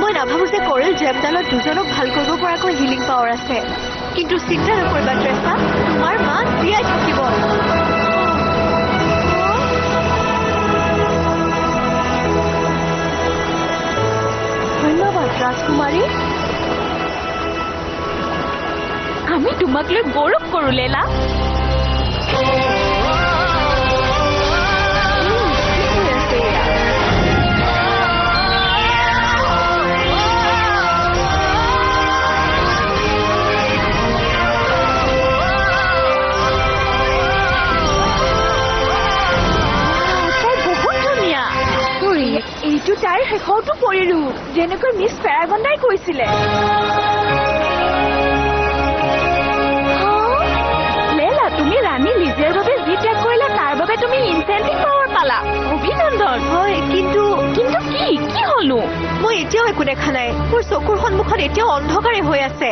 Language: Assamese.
মই নাভাবো যে কৰেল জেমডালত দুজনক ভাল কৰিব পৰাকৈ হিলিং পাৱাৰ আছে কিন্তু চিন্তা নকৰিবা ট্ৰেছা তোমাৰ মা জীয়াই থাকিব ধন্যবাদ ৰাজকুমাৰী আমি তোমাক লৈ গৌৰৱ কৰো লেলা এইটো তাইৰ শেষতো পৰিলো যেনেকৈ মিছ পেৰাগণ্ডাই কৈছিলে লেলা তুমি ৰাণী লিজেৰ বাবে যি ত্যাগ কৰিলা তাৰ বাবে তুমি ইনচেন্টিভ পাৱাৰ পালা অভিনন্দন হয় কিন্তু কি হলো মই এতিয়াও একো দেখা নাই মোৰ চকুৰ সন্মুখত এতিয়াও অন্ধকাৰে হৈ আছে